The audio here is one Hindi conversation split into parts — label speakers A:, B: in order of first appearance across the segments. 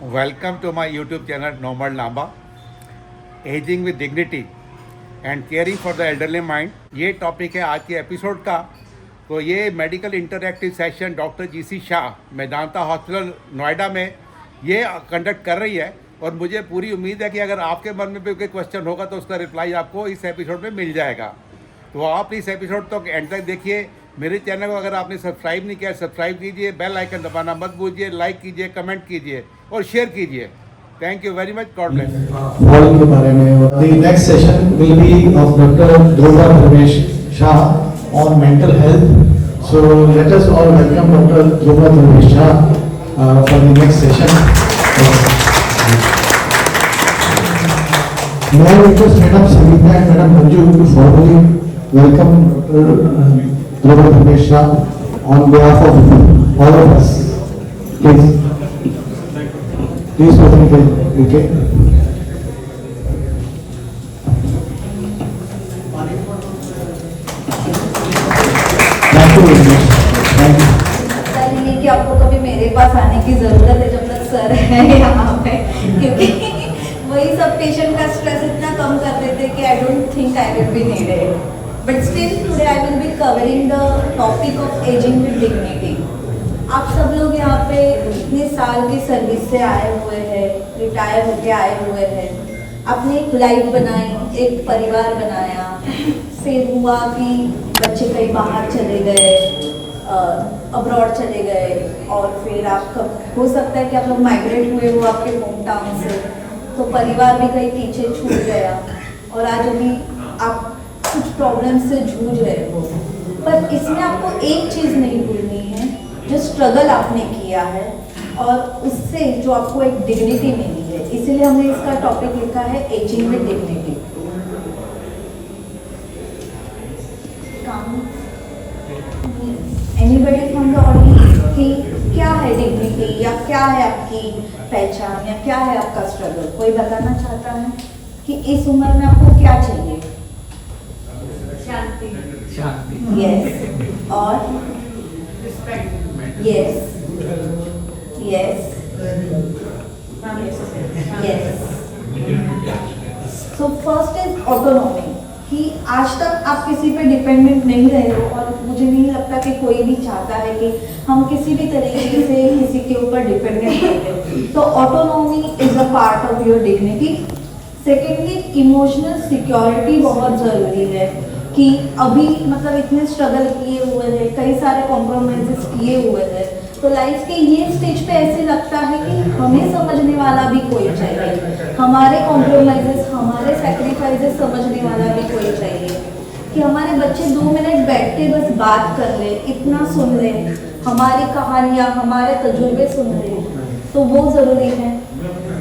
A: Welcome to my YouTube channel Normal Lamba, ageing with dignity and caring for the elderly mind. ये टॉपिक है आज के एपिसोड का। तो ये medical interactive session doctor GC Shah Medanta hospital Noida में ये कंडक्ट कर रही है और मुझे पूरी उम्मीद है कि अगर आपके मन में भी कोई क्वेश्चन होगा तो उसका रिप्लाई आपको इस एपिसोड में मिल जाएगा। तो आप इस एपिसोड तक एंड तक देखिए। मेरे चैनल को अगर आपने सब्सक्राइब नहीं किया सब्सक्राइब कीजिए, बेल आइकन दबाना मत भूलिए, लाइक कीजिए, कमेंट कीजिए और शेयर कीजिए। Thank you very much. God bless.
B: Following के बारे में the next session will be of doctor Dhruva Dharmesh Shah on mental health. So let us all welcome doctor Dhruva Dharmesh Shah for the next session. May I request Madam Savita and Madam Manju to formally welcome Dr. Dhruva Dharmesh Shah on behalf of all of us. Please. Please open the bouquet. Thank you very much. Thank you.
C: कि आपको कभी मेरे पास आने की जरूरत है जब तक सर है यहाँ पे, क्योंकि वही सब पेशेंट का स्ट्रेस इतना कम कर देते कि I don't think I will be needed, but still today I will be covering the topic of ageing with dignity. आप सब लोग यहाँ पे इतने साल की सर्विस से आए हुए हैं, रिटायर होके आए हुए हैं, अपनी एक लाइफ बनाई, एक परिवार बनाया, फिर हुआ कि बच्चे कहीं बाहर चले गए, अब्रॉड चले गए, और फिर आप हो सकता है कि आप लोग माइग्रेट हुए हो आपके होम टाउन से, तो परिवार भी कहीं पीछे छूट गया और आज अभी आप कुछ प्रॉब्लम से जूझ रहे हो। पर इसमें आपको एक चीज़ नहीं भूलनी है, जो स्ट्रगल आपने किया है और उससे जो आपको एक डिग्निटी मिली है। इसीलिए हमने इसका टॉपिक लिखा है ageing with dignity. Anybody from the audience कि क्या है डिग्निटी या क्या है आपकी पहचान या क्या है आपका स्ट्रगल? कोई बताना चाहता है कि इस उम्र में आपको क्या चाहिए? शांति। शांति। यस। और yes yes yes. So first is autonomy, कि आज तक आप किसी पे डिपेंडेंट नहीं रहे हो, और मुझे नहीं लगता कि कोई भी चाहता है कि हम किसी भी तरीके से किसी के ऊपर डिपेंडेंट रहते। तो autonomy is a part of your dignity. Secondly, emotional security बहुत ज़रूरी है कि अभी मतलब इतने स्ट्रगल किए हुए हैं, कई सारे कॉम्प्रोमाइजेस किए हुए हैं, तो लाइफ के ये स्टेज पे ऐसे लगता है कि हमें समझने वाला भी कोई चाहिए, हमारे कॉम्प्रोमाइजेस, हमारे सैक्रिफाइसेस समझने वाला भी कोई चाहिए, कि हमारे बच्चे 2 मिनट बैठ के बस बात कर ले, इतना सुन ले, हमारी कहानियाँ, हमारे तजुर्बे सुन ले, तो वो ज़रूरी है।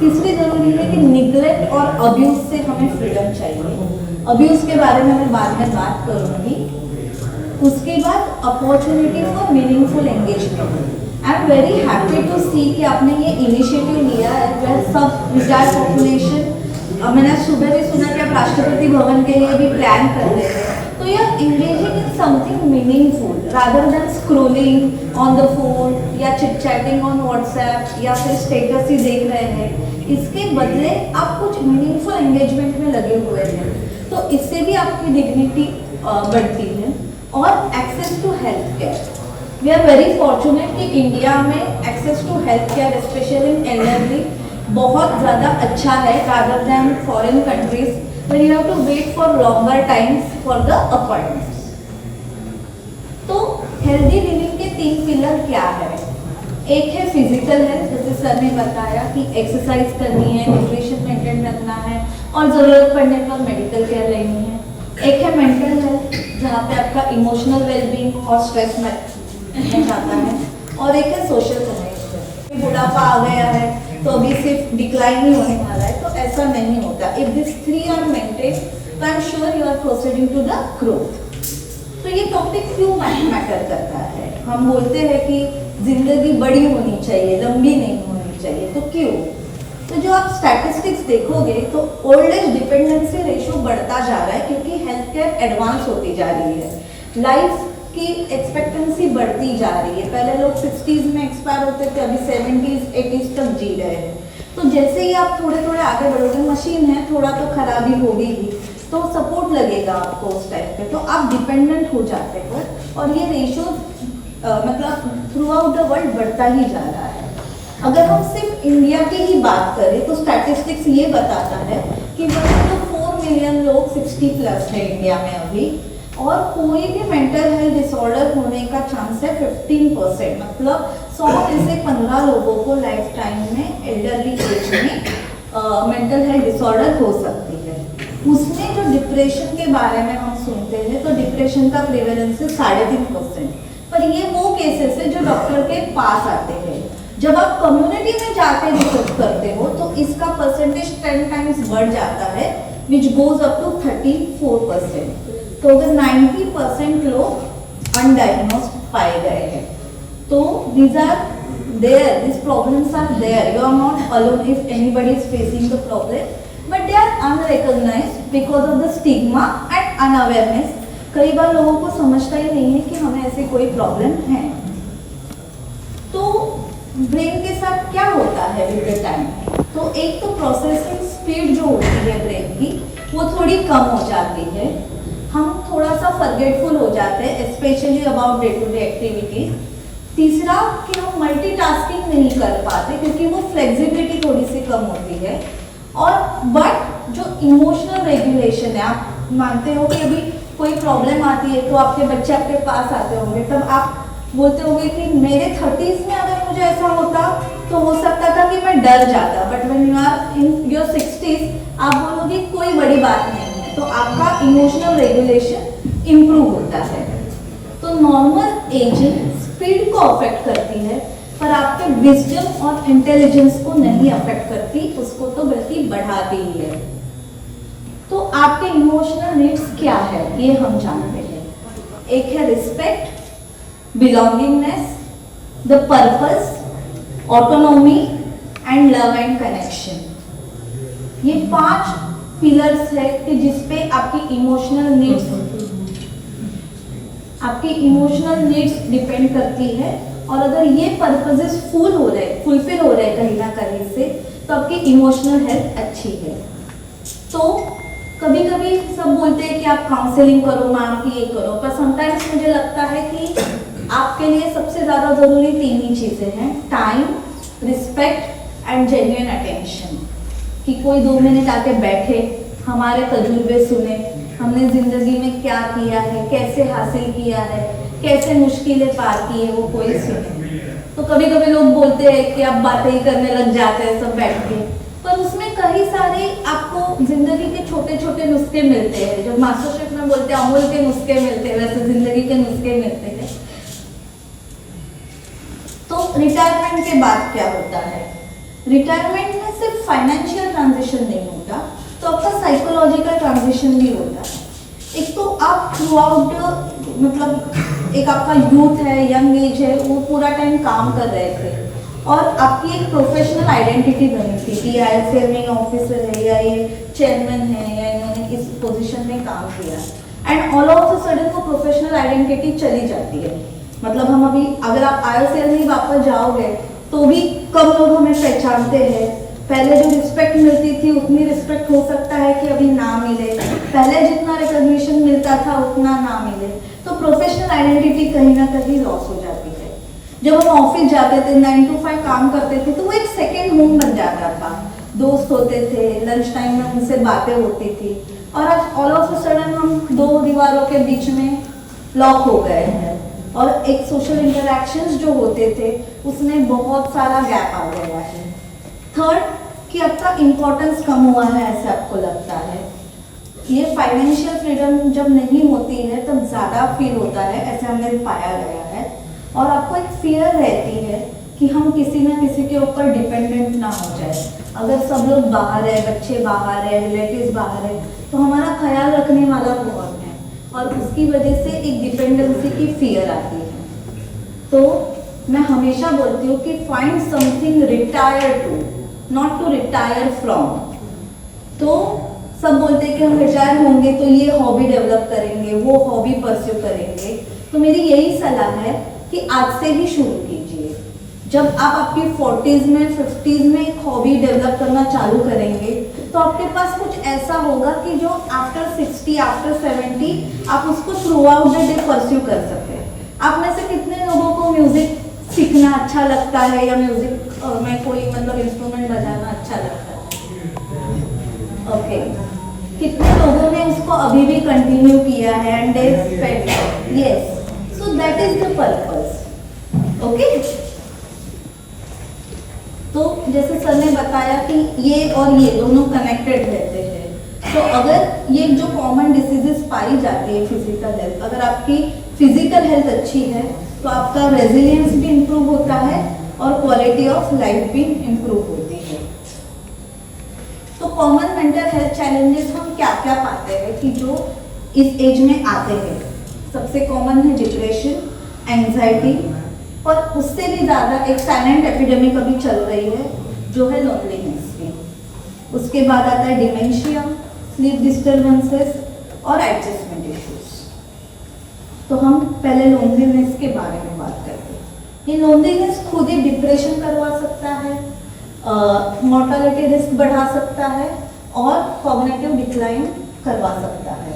C: तीसरी ज़रूरी है कि निगलेक्ट और अब्यूज़ से हमें फ्रीडम चाहिए। अब्यूज़ के बारे में मैं बाद में बात करूँगी। उसके बाद opportunity for meaningful engagement. I am very happy to see कि आपने ये इनिशिएटिव लिया है, वह सब रिटायर्ड पॉपुलेशन, मैंने सुबह भी सुना कि आप राष्ट्रपति भवन के लिए भी प्लान कर रहे हैं, तो यह engaging in something meaningful rather than scrolling on the phone या चिट चैटिंग ऑन व्हाट्सएप या फिर स्टेटस ही देख रहे हैं। इसके बदले आप कुछ मीनिंगफुल एंगेजमेंट में लगे हुए हैं, तो इससे भी आपकी डिग्निटी बढ़ती है। और access to health care, we are very fortunate कि इंडिया में access to health care specially in elderly बहुत ज़्यादा अच्छा है rather than foreign countries when you have to wait for longer times for the appointments. तो हेल्दी लिविंग के 3 पिलर क्या है? एक है फिजिकल हेल्थ, जैसे सर ने बताया कि एक्सरसाइज करनी है, न्यूट्रिशन मेंटेन रखना है और ज़रूरत पड़ने पर मेडिकल केयर लेनी है। एक है मेंटल हेल्थ, जहाँ पे आपका इमोशनल वेलबींग और स्ट्रेस में जाता है, और एक है सोशल कनेक्शन। बुढ़ापा आ गया है तो अभी सिर्फ डिक्लाइन ही होने वाला है, तो ऐसा नहीं होता। इफ दिस 3 आर मेंटेन, तो I am sure you are proceeding to the growth. तो ये टॉपिक क्यों मैटर करता है? हम बोलते हैं कि जिंदगी बड़ी होनी चाहिए, लंबी नहीं होनी चाहिए, तो क्यों? तो जो आप स्टैटिस्टिक्स देखोगे तो ओल्ड एज डिपेंडेंसी रेशियो बढ़ता जा रहा है, क्योंकि हेल्थ केयर एडवांस होती जा रही है, लाइफ कि एक्सपेक्टेंसी बढ़ती जा रही है। पहले लोग 60s में एक्सपायर होते थे, अभी 70s 80s तक जी रहे हैं। तो जैसे ही आप थोड़े थोड़े आगे बढ़ोगे, मशीन है, थोड़ा तो खराबी होगी ही, तो सपोर्ट लगेगा आपको उस टाइम पे, तो आप डिपेंडेंट हो जाते हो और ये रेशो मतलब थ्रू आउट द वर्ल्ड बढ़ता ही जा रहा है। अगर हम सिर्फ इंडिया की ही बात करें तो स्टैटिस्टिक्स ये बताता है कि वैसे तो 4 मिलियन लोग 60 प्लस है इंडिया में अभी, और कोई भी मेंटल हेल्थ डिसऑर्डर होने का चांस है 15%, मतलब 100 में से 15 लोगों को लाइफ टाइम में एल्डरली एज में मेंटल हेल्थ डिसऑर्डर हो सकती है। उसमें जो डिप्रेशन के बारे में हम सुनते हैं तो डिप्रेशन का प्रेवलेंस है 3.5%, पर ये वो केसेस है जो डॉक्टर के पास आते हैं। जब आप कम्युनिटी में जाके रिसर्च करते हो तो इसका परसेंटेज 10 टाइम्स बढ़ जाता है, विच गोज अप टू 34%। तो अगर 90% लोग अनडायग्नोस्ड पाए गए हैं, तो these are there, these problems are there. You are not alone if anybody is facing the problem, but they are unrecognized because of the stigma and unawareness. कई बार लोगों को समझता ही नहीं है कि हमें ऐसी कोई प्रॉब्लम है। तो ब्रेन के साथ क्या होता है विद द टाइम, तो एक तो प्रोसेसिंग स्पीड जो होती है ब्रेन की वो थोड़ी कम हो जाती है, हम थोड़ा सा फॉरगेटफुल हो जाते हैं specially about day to day activities. तीसरा कि हम मल्टीटास्किंग नहीं कर पाते क्योंकि वो फ्लेक्सिबिलिटी थोड़ी सी कम होती है। और बट जो इमोशनल रेगुलेशन है, आप मानते हो कि अभी कोई प्रॉब्लम आती है तो आपके बच्चे आपके पास आते होंगे, तब आप बोलते होंगे कि मेरे 30s में अगर मुझे ऐसा होता तो हो सकता था कि मैं डर जाता, but when you are in your 60s आप बोलोगे कोई बड़ी बात नहीं है, तो आपका इमोशनल रेगुलेशन इम्प्रूव होता है। तो नॉर्मल एजिंग स्पीड को अफेक्ट करती है पर आपके विजडम और इंटेलिजेंस को नहीं अफेक्ट करती, उसको तो बल्कि बढ़ाती ही है। तो आपके इमोशनल नीड्स क्या है ये हम जानते हैं। एक है respect, belongingness, the purpose, autonomy and love and connection. ये 5 पिलर्स है कि जिसपे आपकी इमोशनल नीड्स डिपेंड करती है, और अगर ये पर्पसेस फुलफिल हो रहे कहीं ना कहीं से, तो आपकी इमोशनल हेल्थ अच्छी है। तो कभी कभी सब बोलते हैं कि आप काउंसलिंग करो मैम, कि ये करो, पर समटाइम्स मुझे लगता है कि आपके लिए सबसे ज़्यादा ज़रूरी 3 ही चीज़ें हैं, time, respect and genuine attention. कि कोई 2 मिनट आके बैठे, हमारे तजुर्बे सुने, हमने ज़िंदगी में क्या किया है, कैसे हासिल किया है, कैसे मुश्किलें पार की है, वो कोई सुने। तो कभी कभी लोग बोलते हैं कि आप बातें ही करने लग जाते हैं सब बैठ के, पर उसमें कई सारे आपको जिंदगी के छोटे छोटे नुस्खे मिलते हैं, जो मास्टर शेफ में बोलते हैं अमूल के नुस्खे मिलते हैं, वैसे जिंदगी के नुस्खे मिलते हैं। तो रिटायरमेंट के बाद क्या होता है, रिटायरमेंट में सिर्फ फाइनेंशियल ट्रांजिशन नहीं होता, तो आपका साइकोलॉजिकल ट्रांजिशन भी होता है। एक तो आप थ्रू आउट मतलब एक आपका यूथ है, यंग एज है, वो पूरा टाइम काम कर रहे थे और आपकी एक प्रोफेशनल आइडेंटिटी बनी थी कि ISL में ऑफिसर है या ये चेयरमैन है या इन्होंने इस पोजीशन में काम किया, and all of the sudden वो प्रोफेशनल आइडेंटिटी चली जाती है। मतलब हम अभी अगर आप ISL में वापस जाओगे तो भी कम लोग हमें पहचानते हैं। पहले जो रिस्पेक्ट मिलती थी उतनी रिस्पेक्ट हो सकता है कि अभी ना मिले, पहले जितना रिकॉग्निशन मिलता था उतना ना मिले, तो प्रोफेशनल आइडेंटिटी कहीं ना कहीं लॉस हो जाती है। जब हम ऑफिस जाते थे, 9 to 5 काम करते थे, तो वो एक सेकेंड होम बन जाता था, दोस्त होते थे, लंच टाइम में उनसे बातें होती थी, और आज ऑल ऑफ अ सडन हम 2 दीवारों के बीच में लॉक हो गए हैं, और एक सोशल इंटरैक्शंस जो होते थे उसमें बहुत सारा गैप आ गया है। थर्ड, कि आपका इम्पोर्टेंस कम हुआ है ऐसे आपको लगता है। ये फाइनेंशियल फ्रीडम जब नहीं होती है तब ज़्यादा फील होता है, ऐसे हमने पाया गया है। और आपको एक फियर रहती है कि हम किसी ना किसी के ऊपर डिपेंडेंट ना हो जाए। अगर सब लोग बाहर है, बच्चे बाहर है, रिलेटिव्स बाहर है, तो हमारा ख्याल रखने वाला कौन है, और उसकी वजह से एक डिपेंडेंसी की फियर आती है। तो मैं हमेशा बोलती हूँ कि find something retire to, not to retire from. तो सब बोलते हैं कि हम रिटायर होंगे तो ये हॉबी डेवलप करेंगे, वो हॉबी परस्यू करेंगे, तो मेरी यही सलाह है कि आज से ही शुरू कीजिए। जब आप आपकी 40s में 50s में एक हॉबी डेवलप करना चालू करेंगे तो आपके पास कुछ ऐसा होगा कि जो आफ्टर 60 आफ्टर 70 आप उसको through out the day pursue कर सकते हैं। आप में से कितने लोगों को म्यूजिक सीखना अच्छा लगता है या म्यूजिक में कोई मतलब इंस्ट्रूमेंट बजाना अच्छा लगता है? ओके, कितने लोगों ने उसको अभी भी कंटिन्यू किया है and they spend, yes, so that is the purpose. Okay, तो जैसे सर ने बताया कि ये और ये दोनों कनेक्टेड रहते हैं। तो अगर ये जो कॉमन डिसीजेस पाई जाती है फिजिकल हेल्थ, अगर आपकी फिजिकल हेल्थ अच्छी है तो आपका रेजिलियंस भी इम्प्रूव होता है और क्वालिटी ऑफ लाइफ भी इम्प्रूव होती है। तो कॉमन मेंटल हेल्थ चैलेंजेस हम क्या क्या पाते हैं कि जो इस एज में आते हैं? सबसे कॉमन है डिप्रेशन, एंजाइटी, और उससे भी ज़्यादा एक साइलेंट एपिडेमिक अभी चल रही है जो है लोनलीनेस की। उसके बाद आता है डिमेंशिया, स्लीप डिस्टर्बेंसेस और एडजस्टमेंट इश्यूज। तो हम पहले लोनलीनेस के बारे में बात करते हैं। ये लोनलीनेस खुद ही डिप्रेशन करवा सकता है, मॉर्टेलिटी रिस्क बढ़ा सकता है और कॉग्निटिव डिक्लाइन करवा सकता है।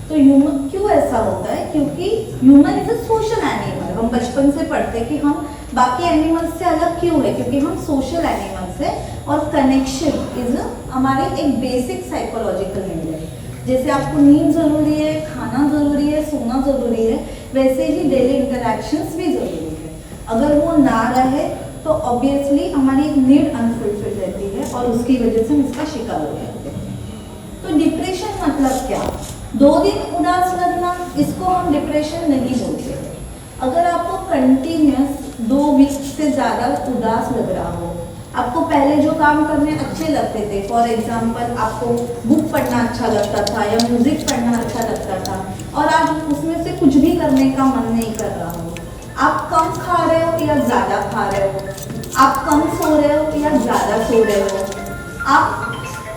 C: तो ह्यूमन क्यों ऐसा होता है? क्योंकि human is a social animal. हम बचपन से पढ़ते हैं कि हम बाकी एनिमल्स से अलग क्यों है, क्योंकि हम सोशल एनिमल्स हैं और कनेक्शन इज हमारी एक बेसिक साइकोलॉजिकल नीड है। जैसे आपको नींद जरूरी है, खाना जरूरी है, सोना जरूरी है, वैसे ही डेली इंटरेक्शंस भी जरूरी है। अगर वो ना रहे तो ऑब्वियसली हमारी एक नीड अनफुलफिल रहती है और उसकी वजह से हम इसका शिकार हो जाते हैं। तो डिप्रेशन मतलब क्या? 2 दिन उदास लगना, इसको हम डिप्रेशन नहीं बोलते। अगर आपको कंटिन्यूस 2 वीक से ज़्यादा उदास लग रहा हो, आपको पहले जो काम करने अच्छे लगते थे, फॉर एग्जांपल आपको बुक पढ़ना अच्छा लगता था या म्यूजिक पढ़ना अच्छा लगता था, और आज उसमें से कुछ भी करने का मन नहीं कर रहा हो, आप कम खा रहे हो या ज़्यादा खा रहे हो, आप कम सो रहे हो या ज़्यादा सो रहे हो, आप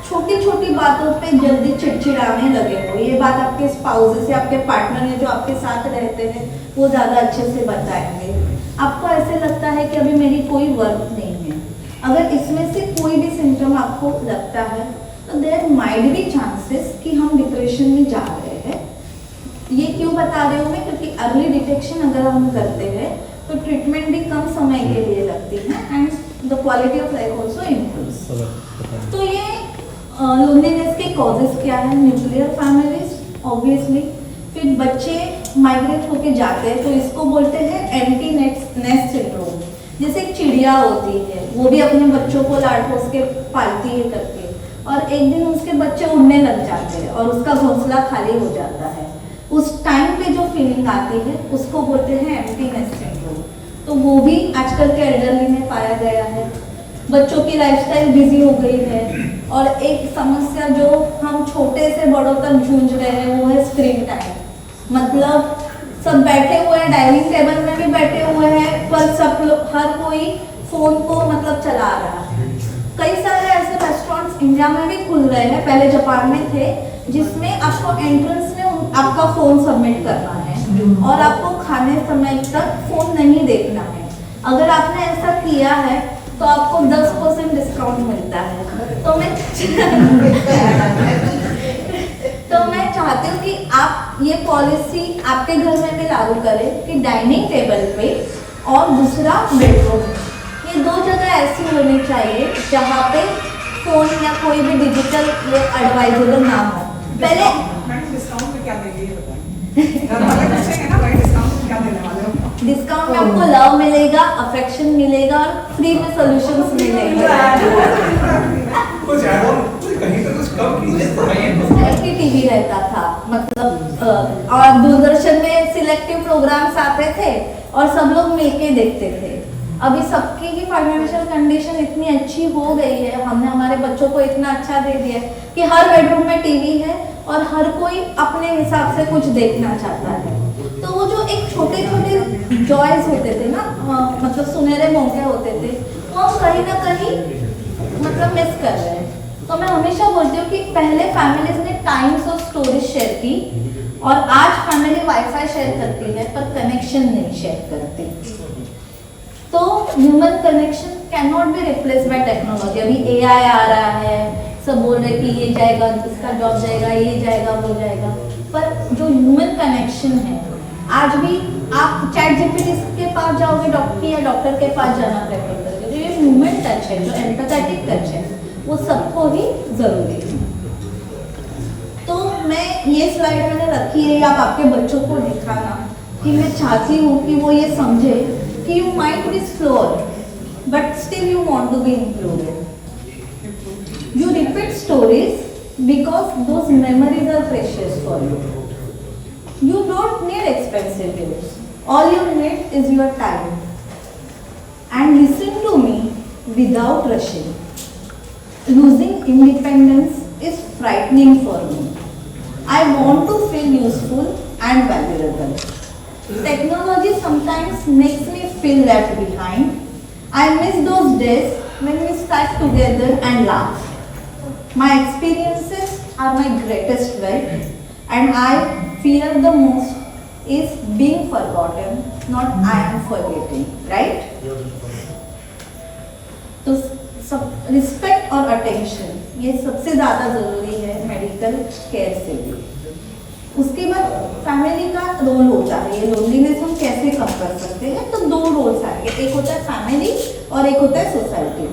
C: छोटी छोटी बातों पे जल्दी चिड़चिड़ाने लगे हो, ये बात आपके स्पाउसेस या आपके पार्टनर ने जो आपके साथ रहते हैं वो ज़्यादा अच्छे से बताएंगे। आपको ऐसे लगता है कि अभी मेरी कोई वर्थ नहीं है। अगर इसमें से कोई भी सिम्टम आपको लगता है तो देयर माइट बी चांसेस कि हम डिप्रेशन में जा रहे हैं। ये क्यों बता रही हूँ मैं? क्योंकि अर्ली डिटेक्शन अगर हम करते हैं तो ट्रीटमेंट भी कम समय के लिए लगती है and the quality of life also improves. तो ये लोनलीनेस के कॉजेस क्या है? न्यूक्लियर फैमिलीज ऑब्वियसली, फिर बच्चे माइग्रेट होके जाते हैं तो इसको बोलते हैं एंटी नेस्ट सिंड्रोम। जैसे एक चिड़िया होती है, वो भी अपने बच्चों को लाड पोस के पालती है करके, और एक दिन उसके बच्चे उड़ने लग जाते हैं और उसका घोंसला खाली हो जाता है। उस टाइम पे जो फीलिंग आती है उसको बोलते हैं एंटी नेस्ट सिंड्रोम। तो वो भी आजकल के एल्डरली में पाया गया है। बच्चों की लाइफस्टाइल बिजी हो गई है और एक समस्या जो हम छोटे से बड़ों तक जूझ रहे हैं वो है स्क्रीन टाइम। मतलब सब बैठे हुए हैं, डाइनिंग टेबल में भी बैठे हुए हैं, पर सब लोग हर कोई फोन को मतलब चला रहा है। कई सारे ऐसे रेस्टोरेंट्स इंडिया में भी खुल रहे हैं, पहले जापान में थे, जिसमें आपको एंट्रेंस में आपका फोन सबमिट करना है और आपको खाने समय तक फोन नहीं देखना है। अगर आपने ऐसा किया है तो आपको 10% डिस्काउंट मिलता है। तो मैं चाहती हूँ कि आप ये पॉलिसी आपके घर में भी लागू करें कि डाइनिंग टेबल पे और दूसरा बेडरूम, ये 2 जगह ऐसी होनी चाहिए जहाँ पे फोन या कोई भी डिजिटल ये एडवाइजेबल ना हो। पहले
D: डिस्काउंट में क्या देंगे ये बताएं। घर वाले पूछेंगे ना भाई डिस्काउंट में क्या देने वाले हो?
C: डिस्काउंट में आपको लव मिलेगा, अफेक्शन मिलेगा और फ्री में सॉल्यूशंस मिलेंगे।
D: कुछ ऐड ऑन कहीं तो कुछ कम कीजिए।
C: टीवी रहता था, मतलब और दूरदर्शन में सिलेक्टिव प्रोग्राम्स आते थे और सब लोग मिलके देखते थे। अभी सबकी ही फाइनेंशियल कंडीशन इतनी अच्छी हो गई है, हमने हमारे बच्चों को इतना अच्छा दे दिया कि हर बेडरूम में टीवी है और हर कोई अपने हिसाब से कुछ देखना चाहता है। तो वो जो एक छोटे छोटे जॉयज होते थे ना, मतलब सुनहरे मौके होते थे, वो हम कहीं ना कहीं मतलब मिस कर रहे हैं। तो मैं हमेशा बोलती हूँ कि पहले फैमिलीज ने टाइम्स और स्टोरीज शेयर की और आज फैमिली वाईफाई शेयर करती है पर कनेक्शन नहीं शेयर करती। तो human connection can not be replace by technology. अभी एआई आ रहा है, सब बोल रहे कि ये जाएगा, इसका जॉब जाएगा, ये जाएगा, वो जाएगा, पर जो ह्यूमन कनेक्शन है, आज भी आप चैट जीपीटी के पास जाओगे डॉक्टर या डॉक्टर के पास जाना प्रेफर करोगे। जो ये ह्यूमन टच है, जो एम्पैथेटिक टच है, वो सबको ही जरूरी है। तो मैं ये स्लाइड मैंने रखी है, आप आपके बच्चों को दिखाना कि मैं चाहती हूँ कि वो ये समझे कि you might be flawed but still you want to be included. You repeat stories because those memories are precious for you. You don't need expensive gifts. All you need is your time. And listen to me without rushing. Losing independence is frightening for me. I want to feel useful and valuable. Technology sometimes makes me feel left behind. I miss those days when we sat together and laughed. My experiences are my greatest wealth, and I fear the most is being forgotten, not I am forgetting, right? तो सब रिस्पेक्ट और अटेंशन ये सबसे ज़्यादा ज़रूरी है मेडिकल केयर से भी। उसके बाद फैमिली का रोल होता है, ये लोनलीनेस हम कैसे कम कर सकते हैं। तो दो रोल्स आएंगे, एक होता है फैमिली और एक होता है सोसाइटी।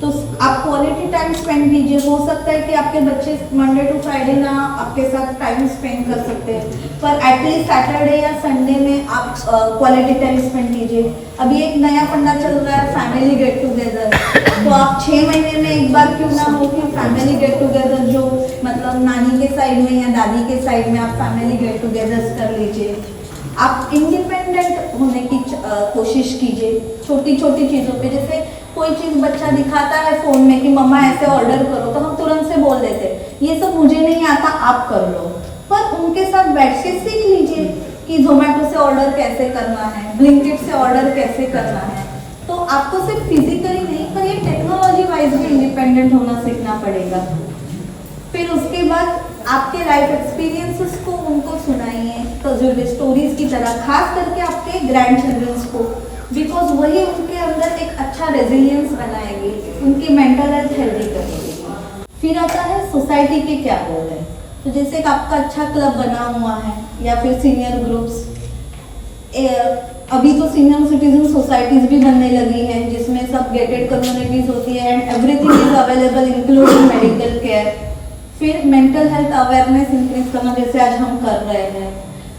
C: तो आप क्वालिटी टाइम स्पेंड कीजिए। हो सकता है कि आपके बच्चे मंडे टू फ्राइडे ना आपके साथ टाइम स्पेंड कर सकते हैं, पर एटलीस्ट सैटरडे या संडे में आप क्वालिटी टाइम स्पेंड कीजिए। अभी एक नया फंडा चल रहा है फैमिली गेट टुगेदर, तो आप 6 महीने में एक बार क्यों ना हो कि फैमिली गेट टुगेदर, जो मतलब नानी के साइड में या दादी के साइड में आप फैमिली गेट टुगेदर कर लीजिए। आप इंडिपेंडेंट होने की कोशिश कीजिए छोटी छोटी चीज़ों पे। जैसे कोई चीज़ बच्चा दिखाता है फ़ोन में कि मम्मा ऐसे ऑर्डर करो, तो हम तुरंत से बोल देते ये सब मुझे नहीं आता, आप कर लो। पर उनके साथ बैठ के सीख लीजिए कि जोमेटो से ऑर्डर कैसे करना है, ब्लिंकिट से ऑर्डर कैसे करना है। तो आपको सिर्फ फिजिकली नहीं पर ये टेक्नोलॉजी वाइज भी इंडिपेंडेंट होना सीखना पड़ेगा। फिर उसके बाद आपके लाइफ एक्सपीरियंसेस को उनको सुनाइए, तजुर्बे स्टोरीज की तरह, खास करके आपके ग्रैंड चिल्ड्रंस को, बिकॉज वही उनके अंदर एक अच्छा रेजिलियंस बनाएगी, उनकी मेंटल हेल्थ हेल्दी करेगी। फिर आता है सोसाइटी के क्या रोल है। तो जैसे एक आपका अच्छा क्लब बना हुआ है या फिर सीनियर ग्रुप्स, अभी तो सीनियर सिटीजन सोसाइटीज भी बनने लगी हैं जिसमें सब गेटेड कम्युनिटीज होती है and everything is available including medical care. फिर मेंटल हेल्थ अवेयरनेस इंक्रीज करना जैसे आज हम कर रहे हैं,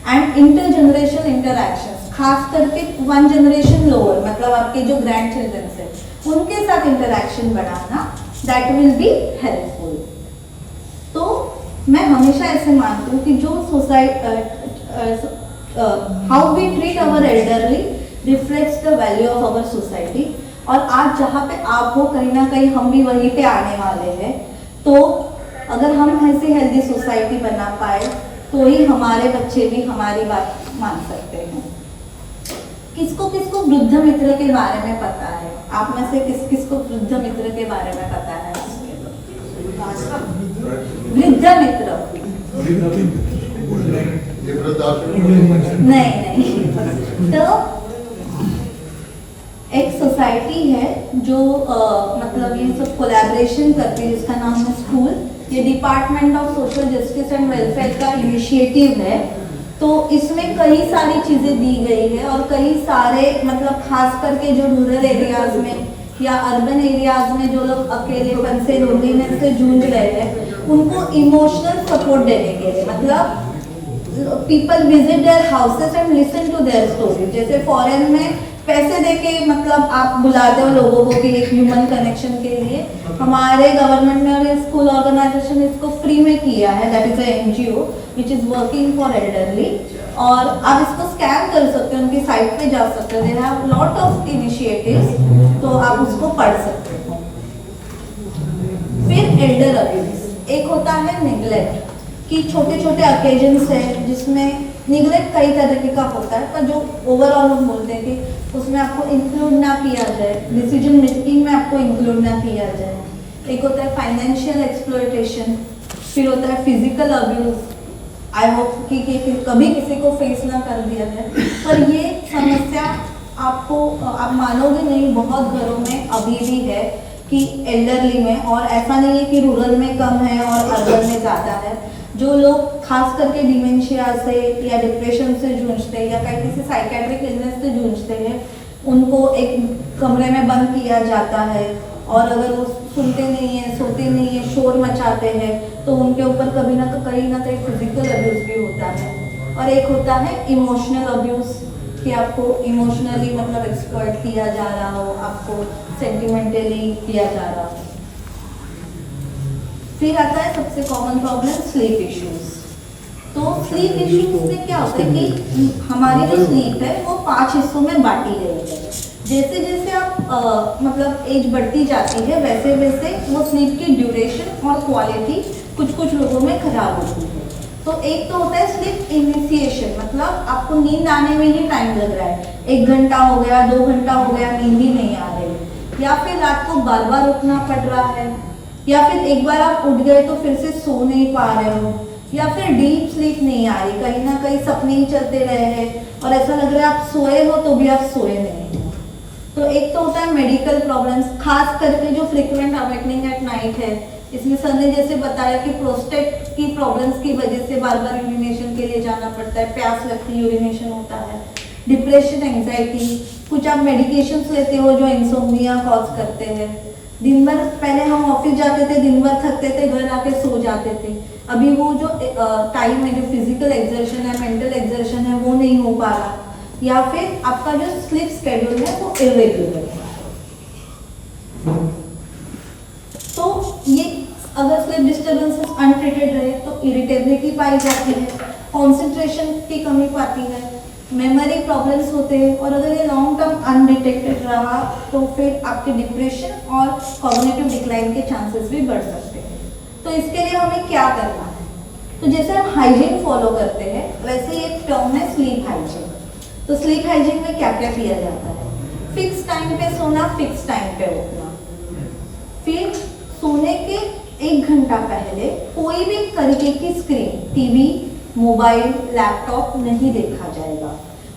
C: एंड इंटर जनरेशन इंटरैक्शंस, खास करके 1 जनरेशन लोअर मतलब आपके जो ग्रैंड चिल्ड्रन है उनके साथ इंटरैक्शन बढ़ाना, दैट विल बी हेल्पफुल। तो मैं हमेशा ऐसे मानती हूँ कि जो society how we treat our elderly reflects the value of our society. और आज जहाँ पे आप हो कहीं ना कहीं हम भी वहीं पे आने वाले हैं। तो अगर हम ऐसी हेल्दी सोसाइटी बना पाए तो ही हमारे बच्चे भी हमारी बात मान सकते हैं। किसको किसको वृद्ध मित्र के बारे में पता है? आप में से किस किसको वृद्ध मित्र के बारे में पता है? वृद्ध मित्र नहीं। तो एक सोसाइटी है जो मतलब ये सब कोलैबोरेशन करती है जिसका नाम है स्कूल। ये department of social justice and welfare का इनिशिएटिव है। तो इसमें कई सारी चीज़ें दी गई है और कई सारे मतलब खास करके जो रूरल एरियाज में या अर्बन एरियाज में जो लोग अकेलेपन से लोनलीनेस से जूझ रहे हैं उनको इमोशनल सपोर्ट देने के लिए मतलब people visit their houses and listen to their story. जैसे फॉरेन में पैसे देके मतलब आप बुलाते हो लोगों को कि एक ह्यूमन कनेक्शन के लिए, हमारे गवर्नमेंट ने और स्कूल ऑर्गेनाइजेशन इसको फ्री में किया है। That is a NGO which is working for elderly. और आप इसको स्कैन कर सकते हो, उनकी साइट पे जा सकते हो। They have lot of initiatives, तो आप उसको पढ़ सकते हो। फिर एल्डर अब्यूज, एक होता है नेग्लेक्ट कि छोटे छोटे ओकेजन्स है जिसमें निगलेक्ट कई तरीके का होता है, पर जो ओवरऑल हम बोलते हैं कि उसमें आपको इंक्लूड ना किया जाए, डिसीजन मेकिंग में आपको इंक्लूड ना किया जाए। एक होता है फाइनेंशियल एक्सप्लॉयटेशन, फिर होता है फिजिकल अब्यूज, आई होप कि कभी किसी को फेस ना कर दिया जाए, पर ये समस्या आपको आप मानोगे नहीं, बहुत घरों में अभी भी है कि एल्डरली में, और ऐसा नहीं है कि रूरल में कम है और अर्बन में ज़्यादा है, जो लोग खास करके डिमेंशिया से या डिप्रेशन से जूझते हैं या कहीं किसी साइकेट्रिक इलनेस से जूझते हैं, उनको एक कमरे में बंद किया जाता है, और अगर वो सुनते नहीं है, सोते नहीं है, शोर मचाते हैं, तो उनके ऊपर कभी ना कहीं फिजिकल अब्यूज़ भी होता है। और एक होता है इमोशनल अब्यूज़, कि आपको इमोशनली मतलब एक्सप्लॉइट किया जा रहा हो, आपको सेंटिमेंटली किया जा रहा हो। फिर आता है सबसे कॉमन प्रॉब्लम, स्लीप इश्यूज। तो स्लीप इश्यूज में क्या होता है कि हमारी जो स्लीप है वो 5 हिस्सों में बांटी गई है। जैसे जैसे आप मतलब एज बढ़ती जाती है, वैसे वैसे वो स्लीप की ड्यूरेशन और क्वालिटी कुछ कुछ लोगों में खराब होती है। तो एक तो होता है स्लीप इनिशिएशन, मतलब आपको नींद आने में ही टाइम लग रहा है, 1 घंटा हो गया, 2 घंटा हो गया, नींद ही नहीं आ रही, या फिर रात को बार बार उठना पड़ रहा है, या फिर एक बार आप उठ गए तो फिर से सो नहीं पा रहे हो, या फिर डीप स्लीप नहीं आ रही, कहीं ना कहीं सपने ही चलते रहे हैं और ऐसा लग रहा है आप सोए हो तो भी आप सोए नहीं हो। तो एक तो होता है मेडिकल प्रॉब्लम्स, खास करके जो फ्रिक्वेंट अवेकनिंग एट नाइट है, इसमें सर ने जैसे बताया कि प्रोस्टेट की प्रॉब्लम्स की वजह से बार बार यूरिनेशन के लिए जाना पड़ता है, प्यास लगती है, यूरिनेशन होता है, डिप्रेशन, एंजाइटी, कुछ आप मेडिकेशंस लेते हो जो इंसोम्निया कॉज करते हैं। दिन भर पहले हम ऑफिस जाते थे, दिन भर थकते थे, घर आके सो जाते थे, अभी वो जो टाइम है, जो फिजिकल एक्सर्शन है, मेंटल एक्सर्शन है, वो नहीं हो पा रहा, या फिर आपका जो स्लीप शेड्यूल है वो इरेगुलर है। तो ये अगर स्लीप डिस्टर्बेंसेस अनट्रीटेड रहे तो इरिटेबिलिटी पाई जाती है, कॉन्सेंट्रेशन की कमी पाती है, मेमोरी प्रॉब्लम्स होते हैं, और अगर ये लॉन्ग टर्म अनडिटेक्टेड रहा तो फिर आपके डिप्रेशन और कॉग्निटिव डिक्लाइन के चांसेस भी बढ़ सकते हैं। तो इसके लिए हमें क्या करना है? तो जैसे हम हाइजीन फॉलो करते हैं, वैसे ही एक टर्म है स्लीप हाइजीन। तो स्लीप हाइजीन में क्या क्या किया जाता है? फिक्स टाइम पे सोना, फिक्स टाइम पे उठना, फिर सोने के 1 घंटा पहले कोई भी तरीके की स्क्रीन, टीवी, मोबाइल, लैपटॉप नहीं देखा जाएगा,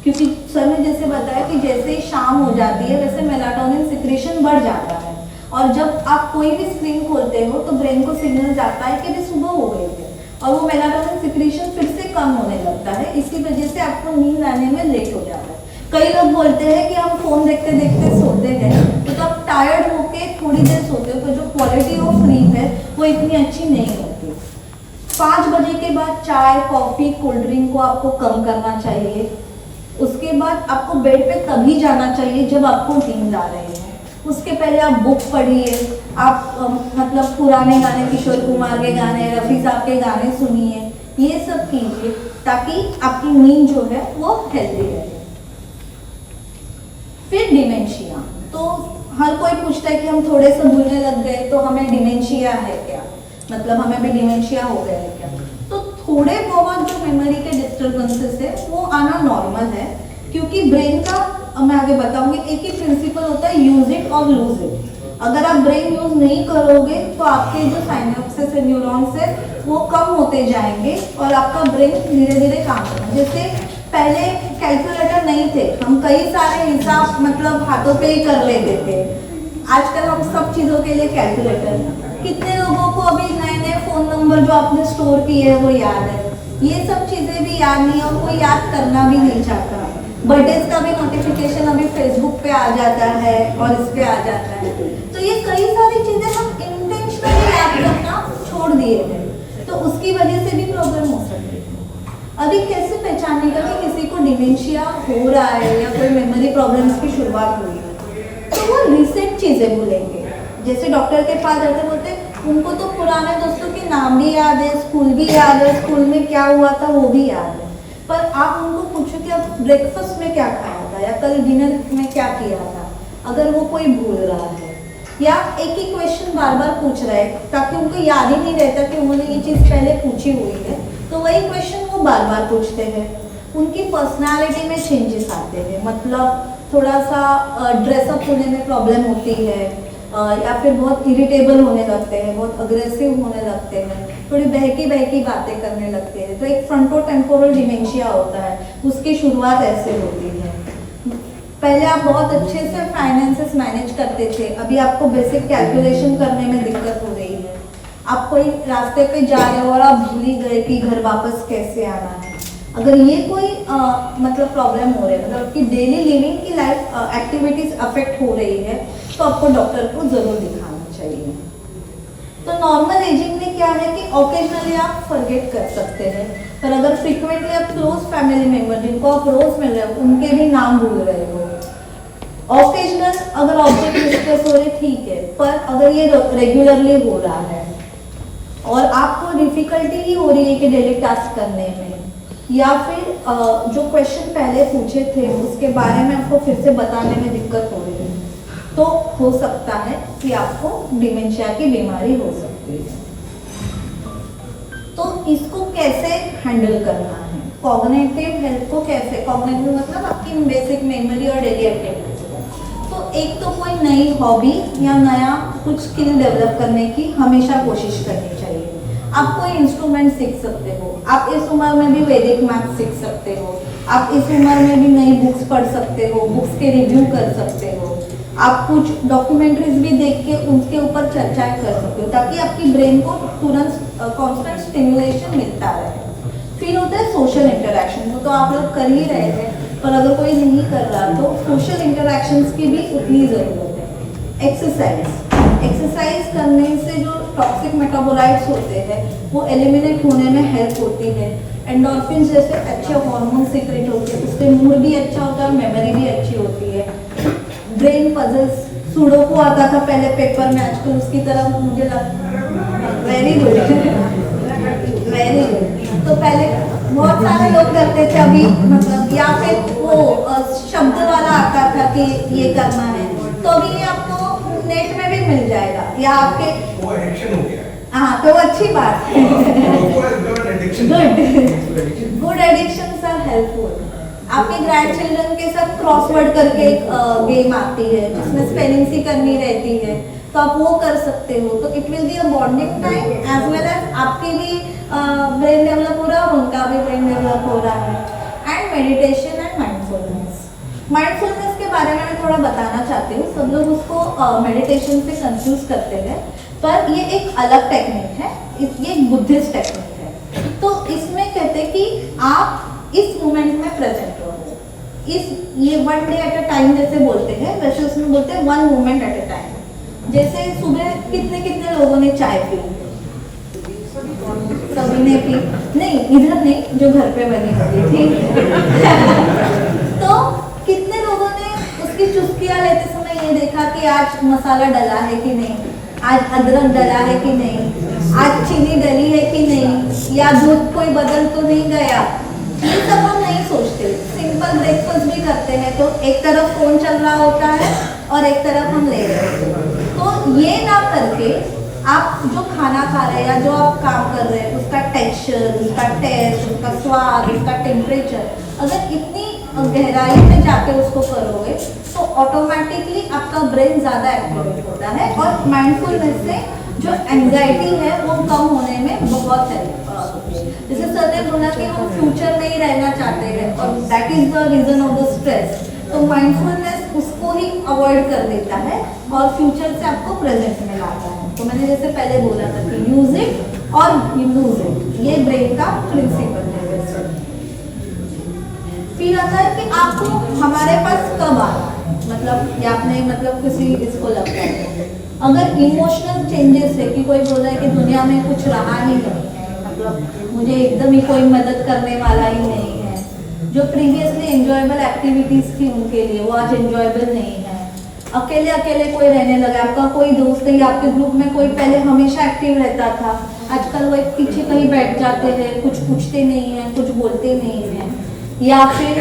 C: क्योंकि सर ने जैसे बताया कि जैसे शाम हो जाती है वैसे मेलाटोनिन सिक्रेशन बढ़ जाता है, और जब आप कोई भी स्क्रीन खोलते हो तो ब्रेन को सिग्नल जाता है कि अभी सुबह हो गई है, और वो मेलाटोनिन सिक्रेशन फिर से कम होने लगता है, इसी वजह से आपको नींद आने में लेट हो जाता है। कई लोग बोलते हैं कि हम फोन देखते देखते सोते हैं, तो आप टायर्ड होके थोड़ी देर सोते हो, तो जो क्वालिटी ऑफ स्लीप है वो इतनी अच्छी नहीं होती। 5 बजे के बाद चाय, कॉफी, कोल्ड ड्रिंक को आपको कम करना चाहिए। उसके बाद आपको बेड पे तभी जाना चाहिए जब आपको नींद आ रही है, उसके पहले आप बुक पढ़िए, आप मतलब पुराने गाने, किशोर कुमार के गाने, रफ़ी साहब के गाने सुनिए, ये सब कीजिए ताकि आपकी नींद जो है वो हेल्दी रहे। फिर डिमेंशिया, तो हर कोई पूछता है कि हम थोड़े से भूलने लग गए तो हमें डिमेंशिया है क्या, मतलब हमें भी डिमेंशिया हो गया है क्या? तो थोड़े बहुत जो मेमोरी के डिस्टर्बेंसेस है वो आना नॉर्मल है, क्योंकि ब्रेन का, मैं आगे बताऊंगी, एक ही प्रिंसिपल होता है, यूज इट और लूज इट। अगर आप ब्रेन यूज नहीं करोगे तो आपके जो साइनेप्सेस है, न्यूरॉन्स है, वो कम होते जाएंगे और आपका ब्रेन धीरे धीरे काम करेगा। जैसे पहले कैलकुलेटर नहीं थे, हम कई सारे हिसाब मतलब हाथों पे ही कर लेते थे, आजकल हम सब चीज़ों के लिए कैलकुलेटर। कितने लोगों को अभी नए नए फ़ोन नंबर जो आपने स्टोर किए हैं वो याद है? ये सब चीज़ें भी याद नहीं, और कोई याद करना भी नहीं चाहता। बर्थडेज का भी नोटिफिकेशन अभी फेसबुक पे आ जाता है और इस पे आ जाता है, तो ये कई सारी चीज़ें हम इंटेंशनली याद करना छोड़ दिए थे, तो उसकी वजह से भी प्रॉब्लम हो सकती है। अभी कैसे पहचानेगा कि किसी को डिमेंशिया हो रहा है या कोई मेमोरी प्रॉब्लम्स की शुरुआत हुई है? तो वो रिसेंट चीज़ें भूलेंगे, जैसे डॉक्टर के पास जाते बोलते उनको तो पुराने दोस्तों के नाम भी याद है, स्कूल भी याद है, स्कूल में क्या हुआ था वो भी याद है, पर आप उनको पूछो कि आप ब्रेकफास्ट में क्या खाया था या कल डिनर में क्या किया था, अगर वो कोई भूल रहा है या एक ही क्वेश्चन बार बार पूछ रहा है ताकि उनको याद ही नहीं रहता कि उन्होंने ये चीज़ पहले पूछी हुई है, तो वही क्वेश्चन वो बार बार पूछते हैं। उनकी पर्सनालिटी में चेंजेस आते हैं, मतलब थोड़ा सा ड्रेसअप होने में प्रॉब्लम होती है, या फिर बहुत इरिटेबल होने लगते हैं, बहुत अग्रेसिव होने लगते हैं, थोड़ी बहकी बहकी बातें करने लगते हैं, तो एक फ्रंटोटेम्पोरल डिमेंशिया होता है, उसकी शुरुआत ऐसे होती है। पहले आप बहुत अच्छे से फाइनेंसेस मैनेज करते थे, अभी आपको बेसिक कैलकुलेशन करने में दिक्कत हो रही है। आप कोई रास्ते पे जा रहे हो और आप भूल ही गए कि घर वापस कैसे आना है। अगर ये कोई मतलब प्रॉब्लम हो रही है, मतलब आपकी डेली लिविंग की लाइफ एक्टिविटीज अफेक्ट हो रही है, तो आपको डॉक्टर को जरूर दिखाना चाहिए। तो नॉर्मल एजिंग में क्या है कि ऑकेजनली आप फॉरगेट कर सकते हैं, पर अगर फ्रिक्वेंटली आप क्लोज फैमिली मेंबर जिनको आप रोज मिल रहे हो उनके भी नाम भूल रहे हो, ऑकेजनल अगर ऑब्जेक्ट डिस्कस हो रहे ठीक है, पर अगर ये रेगुलरली हो रहा है और आपको डिफिकल्टी ही हो रही है कि डेली टास्क करने में, या फिर जो क्वेश्चन पहले पूछे थे उसके बारे में आपको फिर से बताने में दिक्कत हो रही है, तो हो सकता है कि आपको डिमेंशिया की बीमारी हो सकती है। तो इसको कैसे हैंडल करना है, कॉग्निटिव हेल्थ को कैसे, कॉग्निटिव मतलब आपकी बेसिक मेमोरी और डेली एक्टिविटीज को, तो एक तो कोई नई हॉबी या नया कुछ स्किल डेवलप करने की हमेशा कोशिश करनी चाहिए। आप कोई इंस्ट्रूमेंट सीख सकते हो, आप इस उम्र में भी वैदिक मैथ सीख सकते हो, आप इस उम्र में भी नई बुक्स पढ़ सकते हो, बुक्स के रिव्यू कर सकते हो, आप कुछ डॉक्यूमेंट्रीज भी देख के उनके ऊपर चर्चाएं कर सकते हो, ताकि आपकी ब्रेन को तुरंत कांस्टेंट स्टिमुलेशन मिलता रहे। फिर होता है सोशल इंटरेक्शन, वो तो आप लोग कर ही रहे थे, पर अगर कोई नहीं कर रहा तो सोशल इंटरेक्शंस की भी उतनी ज़रूरत है। एक्सरसाइज करने से जो टॉक्सिक मेटाबोलाइट्स होते हैं वो एलिमिनेट होने में हेल्प होती है। एंडोर्फिन जैसे अच्छे हार्मोन सीक्रेट होते हैं, उससे मूड भी अच्छा होता है और मेमोरी भी अच्छी होती है। ब्रेन पजल्स, सुडोकू आता था पहले पेपर में, आजकल उसकी तरफ मुझे वेरी गुड वेरी गुड। तो पहले बहुत सारे लोग करते थे, अभी मतलब या फिर वो शब्द वाला आता था कि ये करना है, तो अभी ये आपको नेट में भी मिल जाएगा, या आपके
E: वो एडिक्शन हो गया है।
C: हाँ, तो वो अच्छी बात है। Good addictions are helpful. आपके ग्रैंड चिल्ड्रन के साथ क्रॉसवर्ड करके एक गेम आती है जिसमें स्पेलिंग सी करनी रहती है, तो आप वो कर सकते हो, तो it will be a bonding time as well as आपकी भी ब्रेन डेवलप हो रहा है, उनका भी ब्रेन डेवलप हो रहा है। एंड मेडिटेशन एंड माइंडफुलनेस के बारे में मैं थोड़ा बताना चाहती हूँ। सब लोग उसको मेडिटेशन से कंफ्यूज करते हैं, पर ये एक अलग टेक्निक है, ये एक बुद्धिस्ट टेक्निक है। तो इसमें कहते हैं कि आप इस मोमेंट में प्रेजेंट रहो, ये one day at a time जैसे बोलते हैं, वैसे उसमें बोलते हैं one moment at a time. जैसे सुबह कितने लोगों ने चाय पी, सभी ने पी नहीं, इधर नहीं, जो घर पे बनी होती थी तो कितने लोगों ने उसकी चुस्कियां लेते समय ये देखा कि आज मसाला डला है कि नहीं, आज अदरक डला है कि नहीं, आज चीनी डली है कि नहीं, या दूध कोई बदल तो नहीं गया। ये सब हम नहीं सोचते। सिंपल ब्रेकफास्ट भी करते हैं तो एक तरफ फोन चल रहा होता है और एक तरफ हम ले रहे होते हैं। तो ये ना करके आप जो खाना खा रहे हैं या जो आप काम कर रहे हैं उसका टेक्सचर, उसका टेस्ट, उसका स्वाद, उसका टेम्परेचर, अगर इतनी गहराई में जाके उसको करोगे तो ऑटोमेटिकली आपका ब्रेन ज़्यादा एक्टिवेट होता है और माइंडफुलनेस से जो एंजाइटी है वो कम होने में बहुत हेल्प होती है। जैसे सर ने बोला कि हम फ्यूचर में ही रहना चाहते हैं और that is the reason of the stress, तो माइंडफुलनेस उसको ही अवॉइड कर देता है और फ्यूचर से आपको प्रेजेंट में लाता है। तो मैंने जैसे पहले बोला था कि यूज इट और यू लूज इट, ये ब्रेन का प्रिंसिपल है। फिर आता है कि आपको हमारे पास कब आना है, मतलब या आपने मतलब किसी इसको लगता है अगर इमोशनल चेंजेस है कि कोई बोल रहा है कि दुनिया में कुछ रहा ही नहीं है, मतलब मुझे एकदम ही कोई मदद करने वाला ही नहीं है, जो प्रीवियसली एंजॉयबल एक्टिविटीज थी उनके लिए वो आज एंजॉयबल नहीं है, अकेले अकेले कोई रहने लगा, आपका कोई दोस्त है या आपके ग्रुप में कोई पहले हमेशा एक्टिव रहता था, आजकल वो एक पीछे कहीं बैठ जाते हैं, कुछ पूछते नहीं हैं, कुछ बोलते नहीं हैं, या फिर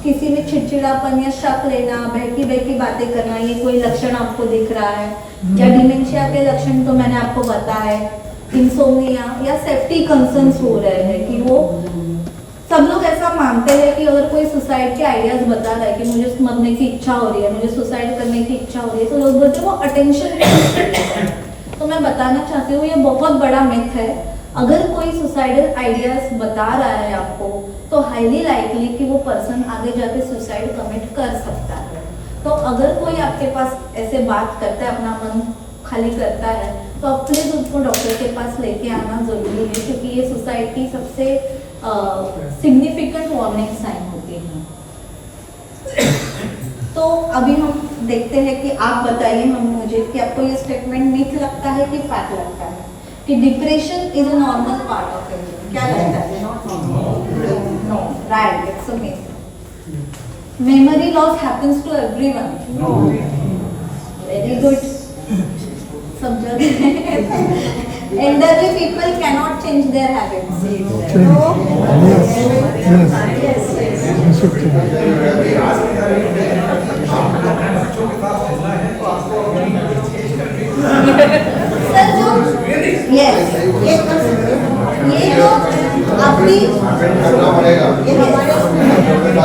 C: किसी में चिड़चिड़ापन या शक लेना, बहकी बहकी बातें करना, ये कोई लक्षण आपको दिख रहा है, या डिमेंशिया के लक्षण तो मैंने आपको बताया, इंसोम्निया या सेफ्टी कंसर्न्स हो रहे हैं कि वो सब लोग ऐसा मानते हैं कि अगर कोई सुसाइड के आइडियाज बता रहा है कि मुझे मरने की इच्छा हो रही है, मुझे सुसाइड करने की इच्छा हो रही है, तो लोग बोलते हैं वो अटेंशन। तो मैं बताना चाहती हूँ ये बहुत बड़ा मिथ है। अगर कोई सुसाइडल आइडियाज बता रहा है आपको, तो हाईली लाइकली कि वो पर्सन आगे जाके सुसाइड कमिट कर सकता है। तो अगर कोई आपके पास ऐसे बात करता है, अपना मन खाली करता है, तो आप प्लीज उसको डॉक्टर के पास लेके आना जरूरी है, क्योंकि ये सुसाइड की सबसे सिग्निफिकेंट वार्निंग साइन होती है। तो अभी हम देखते हैं कि आप बताइए हम मुझे कि आपको ये स्टेटमेंट मिथ लगता है कि फैक्ट लगता है कि depression is a normal part of it? क्या लगता है? No, right, it's a myth. Memory loss happens to everyone? No. Very good, सब जगह। Elderly people cannot change their habits. No. Sir जो यस ये जो आपकी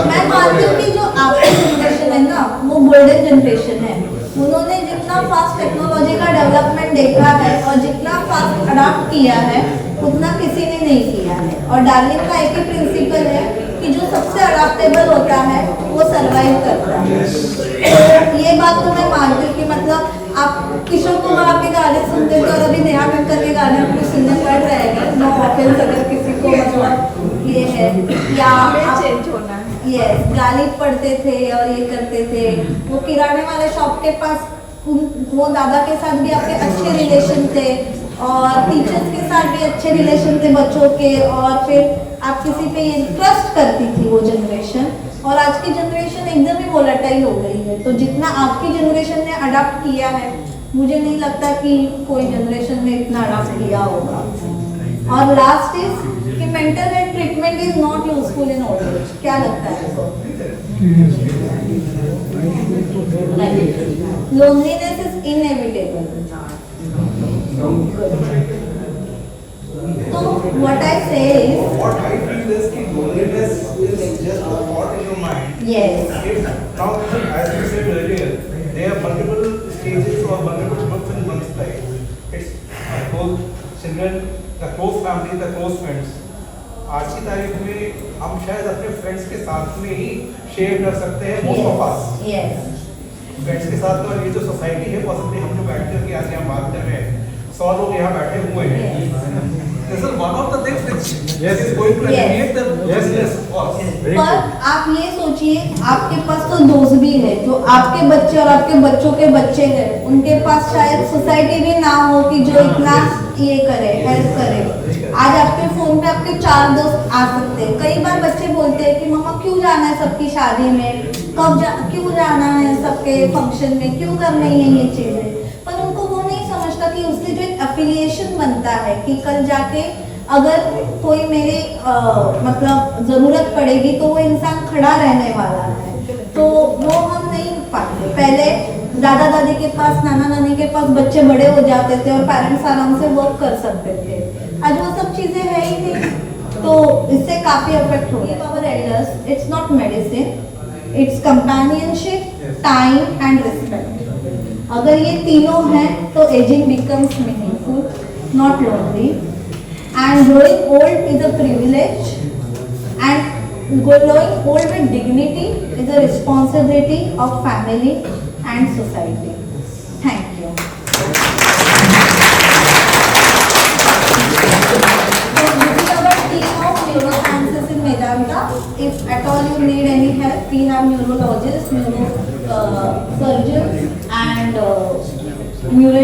C: मैं मानती हूँ कि जो आपकी जनरेशन है ना वो गोल्डन जनरेशन है। उन्होंने जितना फास्ट टेक्नोलॉजी का डेवलपमेंट देखा है और जितना फास्ट अडॉप्ट किया है उतना किसी ने नहीं किया है। और डार्विन का एक ही प्रिंसिपल है कि जो सबसे अडॉप्टेबल होता है वो सरवाइव करता है। तो ये बात तो मैं मानती हूँ कि मतलब आप किशोर कुमार के गाने सुनते थे और अभी नेहा कक्कर के गाने अपने सुनने पड़ रहे हैं। नो ऑफेंस अगर किसी को मतलब ये है या
D: चेंज होना है।
C: यस, गाली पढ़ते थे और ये करते थे। वो किराने वाले शॉप के पास वो दादा के साथ भी आपके अच्छे रिलेशन थे और टीचर्स के साथ भी अच्छे रिलेशन थे बच्चों के, और फिर आप किसी पे ये ट्रस्ट करती थी वो जनरेशन। और आज की जनरेशन एकदम ही वोलेटाइल हो गई है। तो जितना आपकी जनरेशन ने अडॉप्ट किया है, मुझे नहीं लगता कि कोई जनरेशन ने इतना अडॉप्ट किया होगा। और लास्ट इज कि mental health treatment is not useful in old age. क्या लगता है आपको? Loneliness is inevitable. तो व्हाट आई से is
E: What I feel is that loneliness is just a thought in your mind.
C: yes,
E: Now, as you said earlier, there are multiple stages or multiple months in one's life. It's both children, the close family, the close friends. आज की तारीख में हम शायद अपने फ्रेंड्स के साथ में ही शेयर कर सकते हैं most of us.
C: yes,
E: friends के साथ में, और ये जो सोसाइटी है पॉसिबली हम जो बैठते हैं कि आज यहाँ बात कर रहे हैं 100 लोग यहाँ बैठे हुए हैं। This is one of the things which is going to eliminate the loneliness cause.
C: पर आप ये सोचिए आपके पास तो दोस्त भी है जो आपके बच्चे और आपके बच्चों के बच्चे हैं, उनके पास शायद सोसाइटी भी ना हो कि जो इतना ये करे, हेल्प करे। आज आपके फोन पे आपके 4 दोस्त आ सकते हैं। कई बार बच्चे बोलते हैं कि मम्मा क्यों जाना है सबकी शादी में, क्यों जाना है सबके फंक्शन में, क्यों करनी है ये चीजें। पर उनको वो नहीं समझता कि उससे जो एक एफिलिएशन बनता है कि कल जाके अगर कोई मेरे मतलब जरूरत पड़ेगी तो वो इंसान खड़ा रहने वाला है। तो वो हम नहीं पाते। पहले दादा दादी के पास, नाना नानी के पास बच्चे बड़े हो जाते थे और पेरेंट्स आराम से वर्क कर सकते थे। आज वो सब चीजें है ही नहीं, तो इससे काफी इफेक्ट हो गया। Power elders, it's not medicine, it's companionship, time and respect. अगर ये तीनों हैं तो ageing becomes meaningful, not lonely. And growing old is a privilege, and growing old with dignity is a responsibility of family and society. Thank you. So this is our team of neurosciences in Medanta. If at all you need any help, we have neurologists, surgeons, and neuro